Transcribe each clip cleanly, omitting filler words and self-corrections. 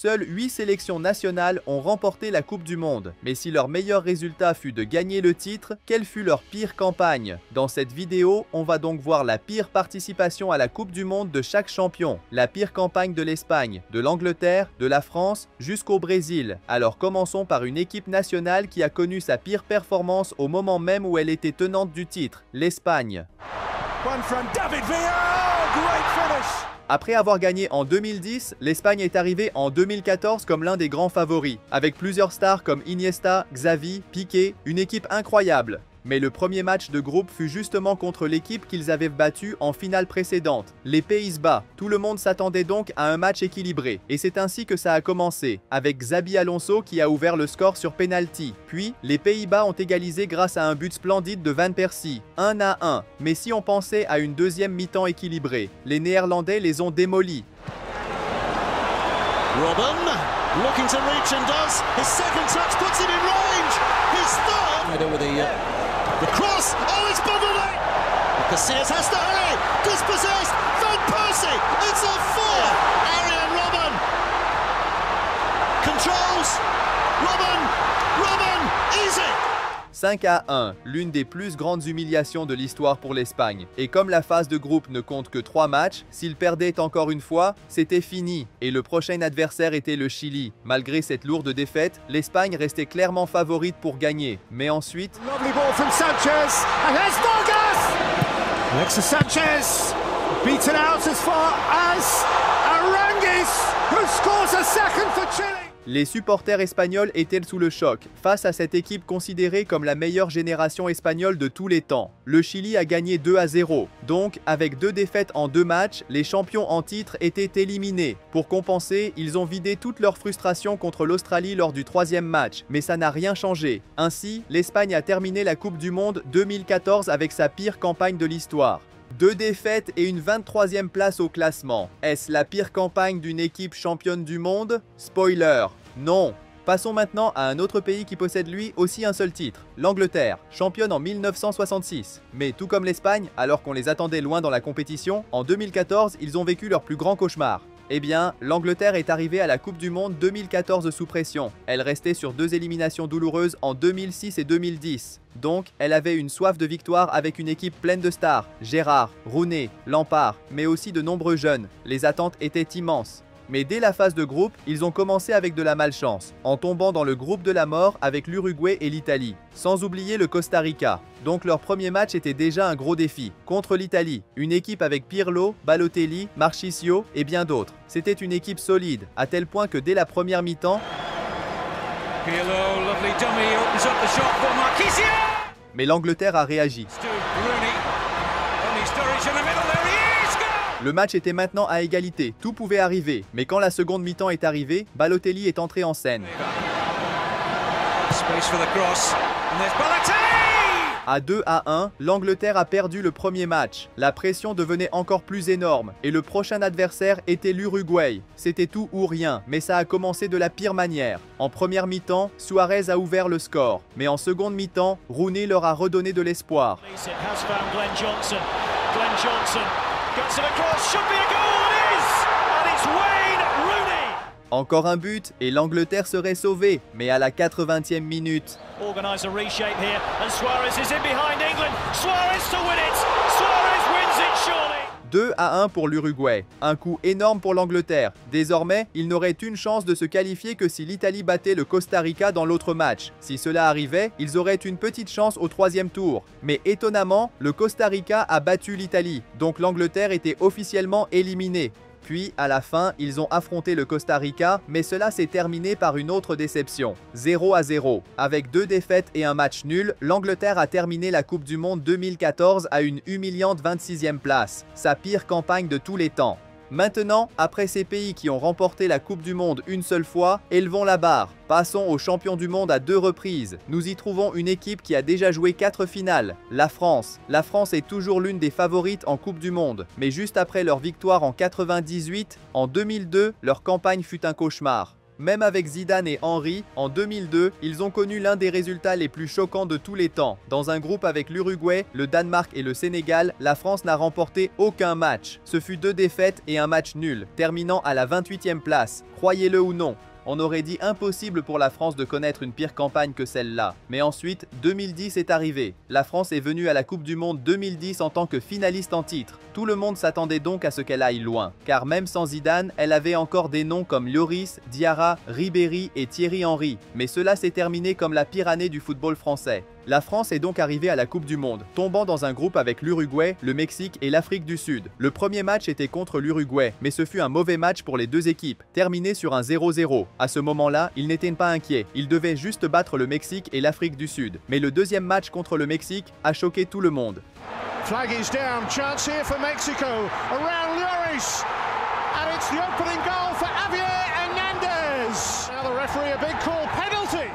seules 8 sélections nationales ont remporté la Coupe du Monde. Mais si leur meilleur résultat fut de gagner le titre, quelle fut leur pire campagne? Dans cette vidéo, on va donc voir la pire participation à la Coupe du Monde de chaque champion, la pire campagne de l'Espagne, de l'Angleterre, de la France, jusqu'au Brésil. Alors commençons par une équipe nationale qui a connu sa pire performance au moment même où elle était tenante du titre, l'Espagne. Après avoir gagné en 2010, l'Espagne est arrivée en 2014 comme l'un des grands favoris, avec plusieurs stars comme Iniesta, Xavi, Piqué, une équipe incroyable. Mais le premier match de groupe fut justement contre l'équipe qu'ils avaient battue en finale précédente, les Pays-Bas. Tout le monde s'attendait donc à un match équilibré. Et c'est ainsi que ça a commencé, avec Xabi Alonso qui a ouvert le score sur penalty. Puis, les Pays-Bas ont égalisé grâce à un but splendide de Van Persie, 1-1. Mais si on pensait à une deuxième mi-temps équilibrée, les Néerlandais les ont démolis. Robben, looking to reach and does. His second touch puts it in range. His third. The cross! Oh, it's bubbled it! Casillas has to hurry! Dispossessed! Van Persie! It's a four! Arjen Robben! Controls! Robben! Easy! 5-1, l'une des plus grandes humiliations de l'histoire pour l'Espagne. Et comme la phase de groupe ne compte que 3 matchs, s'ils perdaient encore une fois, c'était fini. Et le prochain adversaire était le Chili. Malgré cette lourde défaite, l'Espagne restait clairement favorite pour gagner. Mais ensuite... Lovely ball from Sanchez, and there's Vargas! Alexis Sanchez, beaten out as far as Aranguis, who scores a second for Chile! Les supporters espagnols étaient sous le choc, face à cette équipe considérée comme la meilleure génération espagnole de tous les temps. Le Chili a gagné 2-0, donc avec 2 défaites en 2 matchs, les champions en titre étaient éliminés. Pour compenser, ils ont vidé toute leur frustration contre l'Australie lors du 3e match, mais ça n'a rien changé. Ainsi, l'Espagne a terminé la Coupe du Monde 2014 avec sa pire campagne de l'histoire. 2 défaites et une 23e place au classement. Est-ce la pire campagne d'une équipe championne du monde? Spoiler, non. Passons maintenant à un autre pays qui possède lui aussi un seul titre, l'Angleterre, championne en 1966. Mais tout comme l'Espagne, alors qu'on les attendait loin dans la compétition, en 2014, ils ont vécu leur plus grand cauchemar. Eh bien, l'Angleterre est arrivée à la Coupe du Monde 2014 sous pression. Elle restait sur 2 éliminations douloureuses en 2006 et 2010. Donc, elle avait une soif de victoire avec une équipe pleine de stars. Gérrard, Rooney, Lampard, mais aussi de nombreux jeunes. Les attentes étaient immenses. Mais dès la phase de groupe, ils ont commencé avec de la malchance, en tombant dans le groupe de la mort avec l'Uruguay et l'Italie, sans oublier le Costa Rica. Donc leur premier match était déjà un gros défi, contre l'Italie, une équipe avec Pirlo, Balotelli, Marchisio et bien d'autres. C'était une équipe solide, à tel point que dès la première mi-temps, mais l'Angleterre a réagi. Le match était maintenant à égalité, tout pouvait arriver, mais quand la seconde mi-temps est arrivée, Balotelli est entré en scène. À 2-1, l'Angleterre a perdu le premier match. La pression devenait encore plus énorme, et le prochain adversaire était l'Uruguay. C'était tout ou rien, mais ça a commencé de la pire manière. En première mi-temps, Suarez a ouvert le score, mais en seconde mi-temps, Rooney leur a redonné de l'espoir. Encore un but et l'Angleterre serait sauvée, mais à la 80e minute. 2-1 pour l'Uruguay. Un coup énorme pour l'Angleterre. Désormais, ils n'auraient une chance de se qualifier que si l'Italie battait le Costa Rica dans l'autre match. Si cela arrivait, ils auraient une petite chance au 3e tour. Mais étonnamment, le Costa Rica a battu l'Italie, donc l'Angleterre était officiellement éliminée. Puis, à la fin, ils ont affronté le Costa Rica, mais cela s'est terminé par une autre déception. 0-0. Avec 2 défaites et un match nul, l'Angleterre a terminé la Coupe du Monde 2014 à une humiliante 26e place. Sa pire campagne de tous les temps. Maintenant, après ces pays qui ont remporté la Coupe du Monde une seule fois, élevons la barre. Passons aux champions du monde à 2 reprises. Nous y trouvons une équipe qui a déjà joué 4 finales, la France. La France est toujours l'une des favorites en Coupe du Monde. Mais juste après leur victoire en 98, en 2002, leur campagne fut un cauchemar. Même avec Zidane et Henry, en 2002, ils ont connu l'un des résultats les plus choquants de tous les temps. Dans un groupe avec l'Uruguay, le Danemark et le Sénégal, la France n'a remporté aucun match. Ce fut 2 défaites et un match nul, terminant à la 28e place. Croyez-le ou non. On aurait dit impossible pour la France de connaître une pire campagne que celle-là. Mais ensuite, 2010 est arrivé. La France est venue à la Coupe du Monde 2010 en tant que finaliste en titre. Tout le monde s'attendait donc à ce qu'elle aille loin. Car même sans Zidane, elle avait encore des noms comme Lloris, Diarra, Ribéry et Thierry Henry. Mais cela s'est terminé comme la pire année du football français. La France est donc arrivée à la Coupe du Monde, tombant dans un groupe avec l'Uruguay, le Mexique et l'Afrique du Sud. Le premier match était contre l'Uruguay, mais ce fut un mauvais match pour les deux équipes, terminé sur un 0-0. À ce moment-là, ils n'étaient pas inquiets, ils devaient juste battre le Mexique et l'Afrique du Sud. Mais le deuxième match contre le Mexique a choqué tout le monde. Flag is down, chance here for Mexico, around Lloris, and it's the opening goal for Javier Hernandez. Now the referee a big call, penalty.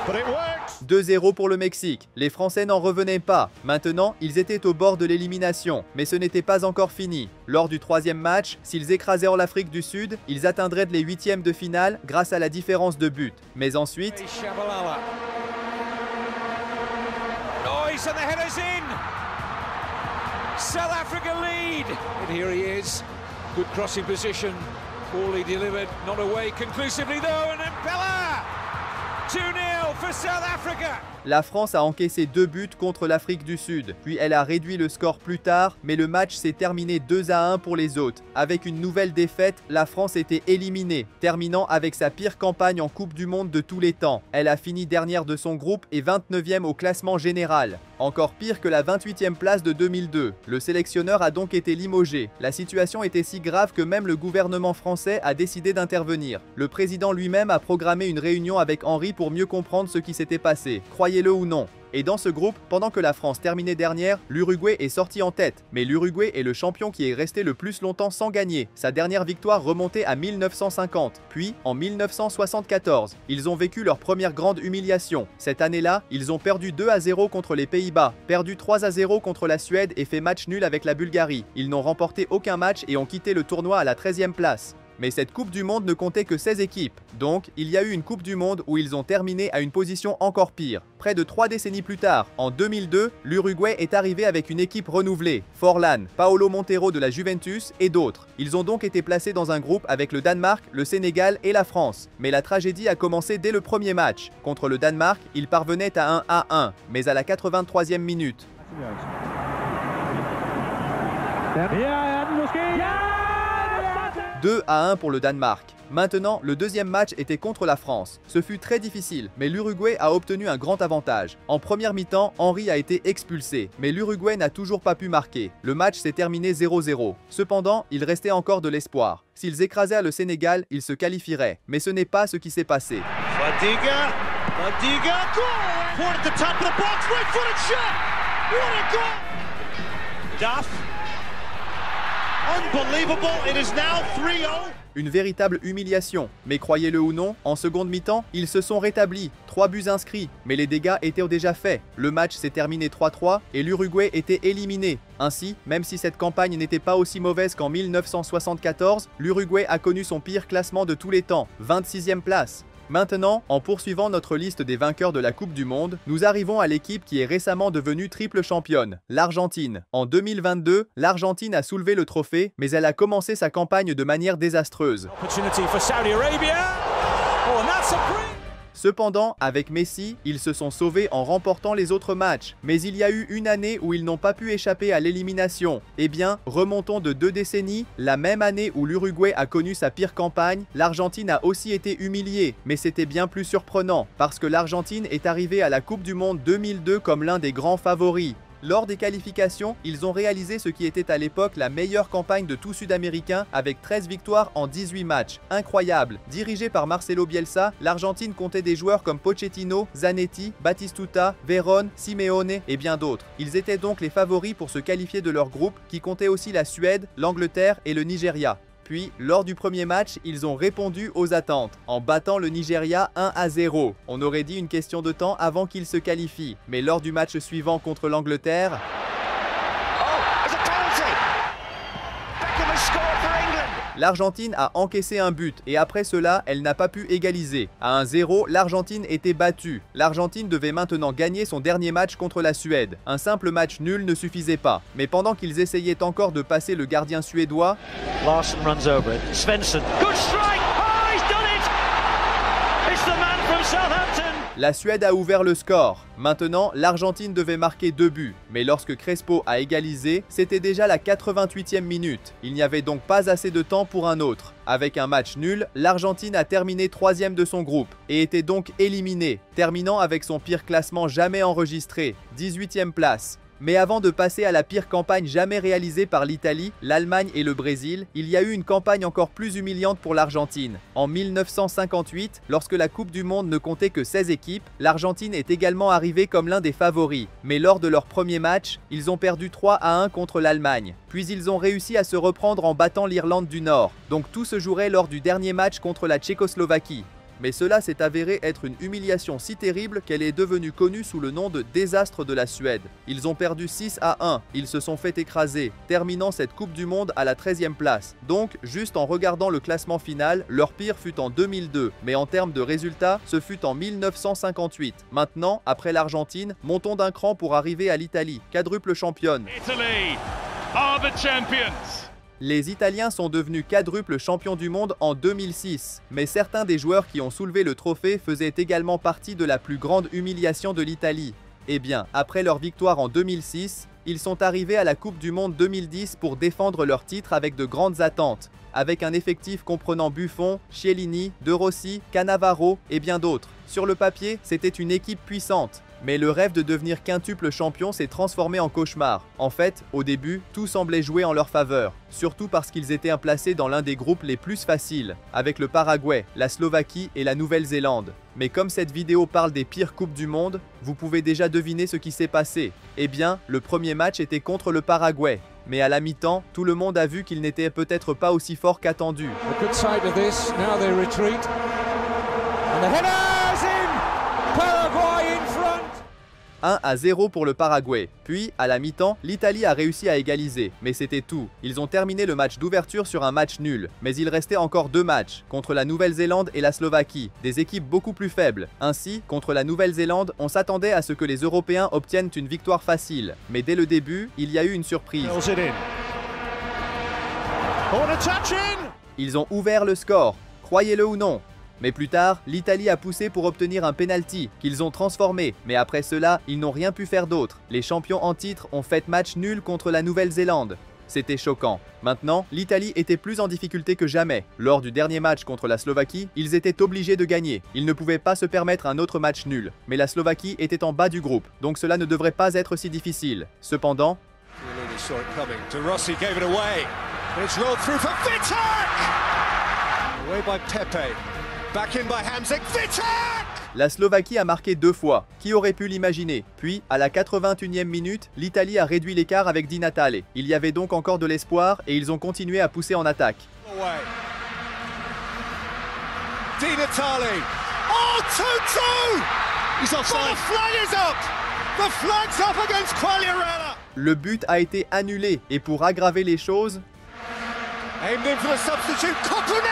But it worked. 2-0 pour le Mexique. Les Français n'en revenaient pas. Maintenant, ils étaient au bord de l'élimination. Mais ce n'était pas encore fini. Lors du troisième match, s'ils écrasaient l'Afrique du Sud, ils atteindraient les 8e de finale grâce à la différence de but. Mais ensuite... And the header's in. South Africa lead. And here he is. Good crossing position. Poorly delivered. Not away conclusively though. And then Pella. 2-0 for South Africa. La France a encaissé 2 buts contre l'Afrique du Sud, puis elle a réduit le score plus tard, mais le match s'est terminé 2-1 pour les hôtes. Avec une nouvelle défaite, la France était éliminée, terminant avec sa pire campagne en Coupe du Monde de tous les temps. Elle a fini dernière de son groupe et 29e au classement général. Encore pire que la 28e place de 2002. Le sélectionneur a donc été limogé. La situation était si grave que même le gouvernement français a décidé d'intervenir. Le président lui-même a programmé une réunion avec Henry pour mieux comprendre ce qui s'était passé. Croyez-le ou non. Et dans ce groupe, pendant que la France terminait dernière, l'Uruguay est sorti en tête. Mais l'Uruguay est le champion qui est resté le plus longtemps sans gagner. Sa dernière victoire remontait à 1950, puis en 1974. Ils ont vécu leur première grande humiliation. Cette année-là, ils ont perdu 2-0 contre les Pays-Bas, perdu 3-0 contre la Suède et fait match nul avec la Bulgarie. Ils n'ont remporté aucun match et ont quitté le tournoi à la 13e place. Mais cette Coupe du Monde ne comptait que 16 équipes. Donc, il y a eu une Coupe du Monde où ils ont terminé à une position encore pire. Près de 3 décennies plus tard, en 2002, l'Uruguay est arrivé avec une équipe renouvelée. Forlán, Paolo Montero de la Juventus et d'autres. Ils ont donc été placés dans un groupe avec le Danemark, le Sénégal et la France. Mais la tragédie a commencé dès le premier match. Contre le Danemark, ils parvenaient à 1-1, mais à la 83e minute. 2-1 pour le Danemark. Maintenant, le deuxième match était contre la France. Ce fut très difficile, mais l'Uruguay a obtenu un grand avantage. En première mi-temps, Henry a été expulsé, mais l'Uruguay n'a toujours pas pu marquer. Le match s'est terminé 0-0. Cependant, il restait encore de l'espoir. S'ils écrasaient le Sénégal, ils se qualifieraient. Mais ce n'est pas ce qui s'est passé. Fadiga, goal! Point at the top of the box, right-footed shot! What a goal! Duff. Unbelievable, it is now 3-0. Une véritable humiliation. Mais croyez-le ou non, en seconde mi-temps, ils se sont rétablis. 3 buts inscrits, mais les dégâts étaient déjà faits. Le match s'est terminé 3-3 et l'Uruguay était éliminé. Ainsi, même si cette campagne n'était pas aussi mauvaise qu'en 1974, l'Uruguay a connu son pire classement de tous les temps, 26e place. Maintenant, en poursuivant notre liste des vainqueurs de la Coupe du Monde, nous arrivons à l'équipe qui est récemment devenue triple championne, l'Argentine. En 2022, l'Argentine a soulevé le trophée, mais elle a commencé sa campagne de manière désastreuse. Cependant, avec Messi, ils se sont sauvés en remportant les autres matchs. Mais il y a eu une année où ils n'ont pas pu échapper à l'élimination. Eh bien, remontons de 2 décennies. La même année où l'Uruguay a connu sa pire campagne, l'Argentine a aussi été humiliée. Mais c'était bien plus surprenant, parce que l'Argentine est arrivée à la Coupe du Monde 2002 comme l'un des grands favoris. Lors des qualifications, ils ont réalisé ce qui était à l'époque la meilleure campagne de tout Sud-Américain avec 13 victoires en 18 matchs. Incroyable! Dirigé par Marcelo Bielsa, l'Argentine comptait des joueurs comme Pochettino, Zanetti, Batistuta, Verón, Simeone et bien d'autres. Ils étaient donc les favoris pour se qualifier de leur groupe qui comptait aussi la Suède, l'Angleterre et le Nigeria. Puis, lors du premier match, ils ont répondu aux attentes, en battant le Nigeria 1-0. On aurait dit une question de temps avant qu'ils se qualifient. Mais lors du match suivant contre l'Angleterre... L'Argentine a encaissé un but et après cela, elle n'a pas pu égaliser. À 1-0, l'Argentine était battue. L'Argentine devait maintenant gagner son dernier match contre la Suède. Un simple match nul ne suffisait pas. Mais pendant qu'ils essayaient encore de passer le gardien suédois, Larsson runs over it. Svensson. Good strike! Oh, he's done it! It's the man from Southampton! la Suède a ouvert le score. Maintenant, l'Argentine devait marquer 2 buts. Mais lorsque Crespo a égalisé, c'était déjà la 88e minute. Il n'y avait donc pas assez de temps pour un autre. Avec un match nul, l'Argentine a terminé 3e de son groupe et était donc éliminée, terminant avec son pire classement jamais enregistré, 18e place. Mais avant de passer à la pire campagne jamais réalisée par l'Italie, l'Allemagne et le Brésil, il y a eu une campagne encore plus humiliante pour l'Argentine. En 1958, lorsque la Coupe du Monde ne comptait que 16 équipes, l'Argentine est également arrivée comme l'un des favoris. Mais lors de leur premier match, ils ont perdu 3-1 contre l'Allemagne. Puis ils ont réussi à se reprendre en battant l'Irlande du Nord. Donc tout se jouerait lors du dernier match contre la Tchécoslovaquie. Mais cela s'est avéré être une humiliation si terrible qu'elle est devenue connue sous le nom de désastre de la Suède. Ils ont perdu 6-1, ils se sont fait écraser, terminant cette Coupe du Monde à la 13e place. Donc, juste en regardant le classement final, leur pire fut en 2002, mais en termes de résultats, ce fut en 1958. Maintenant, après l'Argentine, montons d'un cran pour arriver à l'Italie, quadruple championne. Italy are the champions. Les Italiens sont devenus quadruple champions du monde en 2006, mais certains des joueurs qui ont soulevé le trophée faisaient également partie de la plus grande humiliation de l'Italie. Eh bien, après leur victoire en 2006, ils sont arrivés à la Coupe du Monde 2010 pour défendre leur titre avec de grandes attentes, avec un effectif comprenant Buffon, Chiellini, De Rossi, Cannavaro et bien d'autres. Sur le papier, c'était une équipe puissante. Mais le rêve de devenir quintuple champion s'est transformé en cauchemar. En fait, au début, tout semblait jouer en leur faveur, surtout parce qu'ils étaient placés dans l'un des groupes les plus faciles, avec le Paraguay, la Slovaquie et la Nouvelle-Zélande. Mais comme cette vidéo parle des pires coupes du monde, vous pouvez déjà deviner ce qui s'est passé. Eh bien, le premier match était contre le Paraguay. Mais à la mi-temps, tout le monde a vu qu'il n'était peut-être pas aussi fort qu'attendu. 1-0 pour le Paraguay. Puis, à la mi-temps, l'Italie a réussi à égaliser. Mais c'était tout. Ils ont terminé le match d'ouverture sur un match nul. Mais il restait encore 2 matchs, contre la Nouvelle-Zélande et la Slovaquie, des équipes beaucoup plus faibles. Ainsi, contre la Nouvelle-Zélande, on s'attendait à ce que les Européens obtiennent une victoire facile. Mais dès le début, il y a eu une surprise. Ils ont ouvert le score, croyez-le ou non. Mais plus tard, l'Italie a poussé pour obtenir un penalty qu'ils ont transformé, mais après cela, ils n'ont rien pu faire d'autre. Les champions en titre ont fait match nul contre la Nouvelle-Zélande. C'était choquant. Maintenant, l'Italie était plus en difficulté que jamais. Lors du dernier match contre la Slovaquie, ils étaient obligés de gagner. Ils ne pouvaient pas se permettre un autre match nul. Mais la Slovaquie était en bas du groupe, donc cela ne devrait pas être si difficile. Cependant, la Slovaquie a marqué 2 fois, qui aurait pu l'imaginer. Puis, à la 81e minute, l'Italie a réduit l'écart avec Di Natale. Il y avait donc encore de l'espoir et ils ont continué à pousser en attaque. Di Natale. Oh, 2-2! He's offside. The flag is up! The flag's up against Quagliarella! Le but a été annulé et pour aggraver les choses, aimed in for the substitute, Kopanek!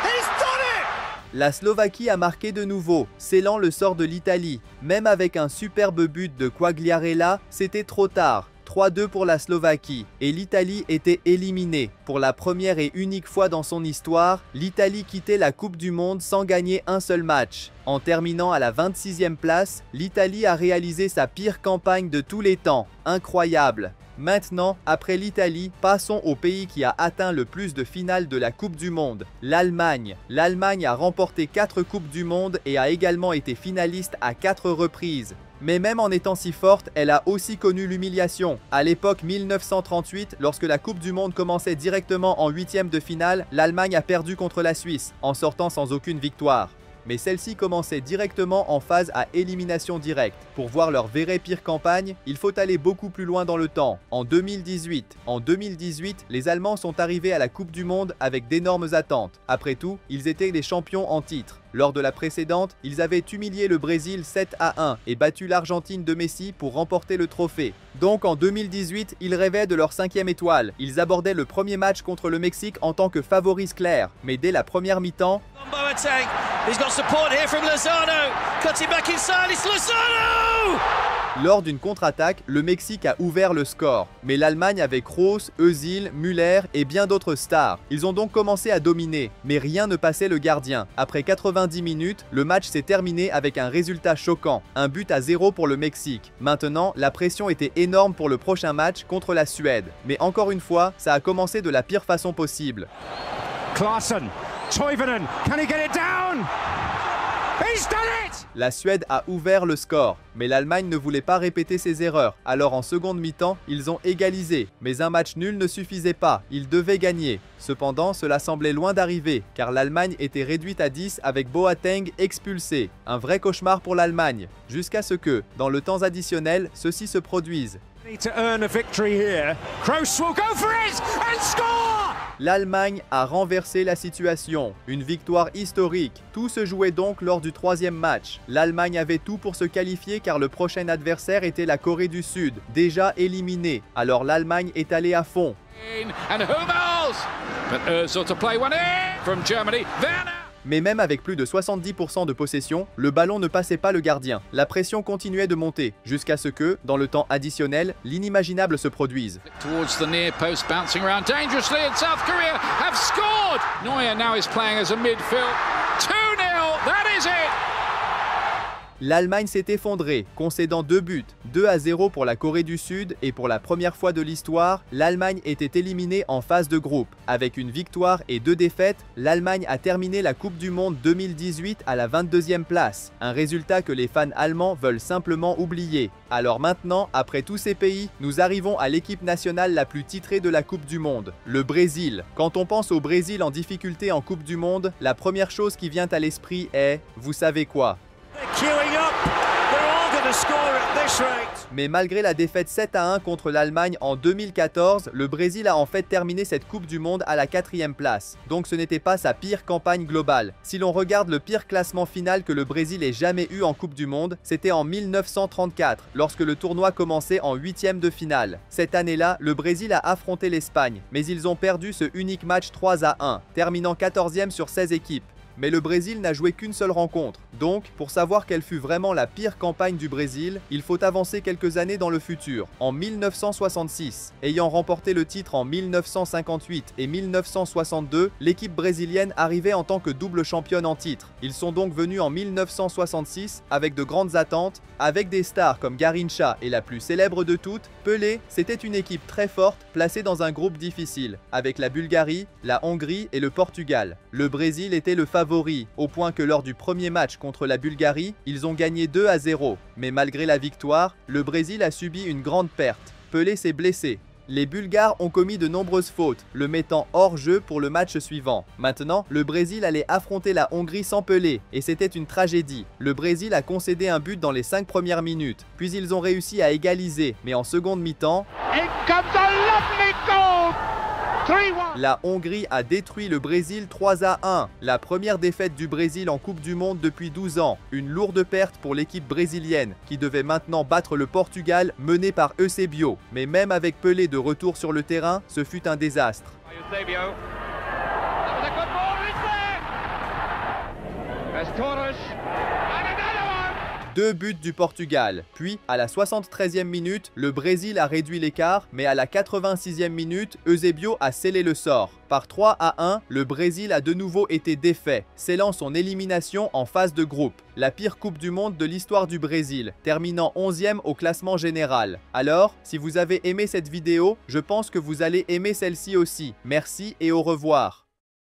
He's done it! La Slovaquie a marqué de nouveau, scellant le sort de l'Italie. Même avec un superbe but de Quagliarella, c'était trop tard. 3-2 pour la Slovaquie et l'Italie était éliminée. Pour la première et unique fois dans son histoire, l'Italie quittait la Coupe du Monde sans gagner un seul match. En terminant à la 26e place, l'Italie a réalisé sa pire campagne de tous les temps. Incroyable! Maintenant, après l'Italie, passons au pays qui a atteint le plus de finales de la Coupe du Monde, l'Allemagne. L'Allemagne a remporté 4 Coupes du Monde et a également été finaliste à 4 reprises. Mais même en étant si forte, elle a aussi connu l'humiliation. À l'époque 1938, lorsque la Coupe du Monde commençait directement en 8e de finale, l'Allemagne a perdu contre la Suisse, en sortant sans aucune victoire. mais celle-ci commençait directement en phase à élimination directe. Pour voir leur vraie pire campagne, il faut aller beaucoup plus loin dans le temps, en 2018. En 2018, les Allemands sont arrivés à la Coupe du Monde avec d'énormes attentes. Après tout, ils étaient les champions en titre. Lors de la précédente, ils avaient humilié le Brésil 7-1 et battu l'Argentine de Messi pour remporter le trophée. Donc en 2018, ils rêvaient de leur 5e étoile. Ils abordaient le premier match contre le Mexique en tant que favoris clairs. Mais dès la première mi-temps, lors d'une contre-attaque, le Mexique a ouvert le score. Mais l'Allemagne avait Kroos, Özil, Müller et bien d'autres stars. Ils ont donc commencé à dominer, mais rien ne passait le gardien. Après 90 minutes, le match s'est terminé avec un résultat choquant, un but à 0 pour le Mexique. Maintenant, la pression était énorme pour le prochain match contre la Suède. Mais encore une fois, ça a commencé de la pire façon possible. Klaassen, Toivonen, can he get it down? He's done it! La Suède a ouvert le score, mais l'Allemagne ne voulait pas répéter ses erreurs. Alors en seconde mi-temps, ils ont égalisé. Mais un match nul ne suffisait pas, ils devaient gagner. Cependant, cela semblait loin d'arriver, car l'Allemagne était réduite à 10 avec Boateng expulsé. Un vrai cauchemar pour l'Allemagne, jusqu'à ce que, dans le temps additionnel, ceci se produise. L'Allemagne a renversé la situation. Une victoire historique. Tout se jouait donc lors du 3e match. L'Allemagne avait tout pour se qualifier car le prochain adversaire était la Corée du Sud, déjà éliminée. Alors l'Allemagne est allée à fond. Mais même avec plus de 70% de possession, le ballon ne passait pas le gardien. La pression continuait de monter, jusqu'à ce que, dans le temps additionnel, l'inimaginable se produise. L'Allemagne s'est effondrée, concédant 2 buts, 2-0 pour la Corée du Sud et pour la première fois de l'histoire, l'Allemagne était éliminée en phase de groupe. Avec une victoire et 2 défaites, l'Allemagne a terminé la Coupe du Monde 2018 à la 22e place, un résultat que les fans allemands veulent simplement oublier. Alors maintenant, après tous ces pays, nous arrivons à l'équipe nationale la plus titrée de la Coupe du Monde, le Brésil. Quand on pense au Brésil en difficulté en Coupe du Monde, la première chose qui vient à l'esprit est, vous savez quoi? Mais malgré la défaite 7-1 contre l'Allemagne en 2014, le Brésil a en fait terminé cette Coupe du Monde à la 4e place. Donc ce n'était pas sa pire campagne globale. Si l'on regarde le pire classement final que le Brésil ait jamais eu en Coupe du Monde, c'était en 1934, lorsque le tournoi commençait en 8e de finale. Cette année-là, le Brésil a affronté l'Espagne, mais ils ont perdu ce unique match 3-1, terminant 14e sur 16 équipes. Mais le Brésil n'a joué qu'une seule rencontre. Donc, pour savoir quelle fut vraiment la pire campagne du Brésil, il faut avancer quelques années dans le futur. En 1966, ayant remporté le titre en 1958 et 1962, l'équipe brésilienne arrivait en tant que double championne en titre. Ils sont donc venus en 1966 avec de grandes attentes, avec des stars comme Garrincha et la plus célèbre de toutes, Pelé. C'était une équipe très forte, placée dans un groupe difficile, avec la Bulgarie, la Hongrie et le Portugal. Le Brésil était le favori, au point que lors du premier match contre la Bulgarie, ils ont gagné 2-0. Mais malgré la victoire, le Brésil a subi une grande perte. Pelé s'est blessé. Les Bulgares ont commis de nombreuses fautes, le mettant hors jeu pour le match suivant. Maintenant, le Brésil allait affronter la Hongrie sans Pelé, et c'était une tragédie. Le Brésil a concédé un but dans les 5 premières minutes, puis ils ont réussi à égaliser, mais en seconde mi-temps, la Hongrie a détruit le Brésil 3-1. La première défaite du Brésil en Coupe du Monde depuis 12 ans. Une lourde perte pour l'équipe brésilienne, qui devait maintenant battre le Portugal mené par Eusebio. Mais même avec Pelé de retour sur le terrain, ce fut un désastre. 2 buts du Portugal. Puis, à la 73e minute, le Brésil a réduit l'écart, mais à la 86e minute, Eusebio a scellé le sort. Par 3-1, le Brésil a de nouveau été défait, scellant son élimination en phase de groupe. La pire Coupe du Monde de l'histoire du Brésil, terminant 11e au classement général. Alors, si vous avez aimé cette vidéo, je pense que vous allez aimer celle-ci aussi. Merci et au revoir.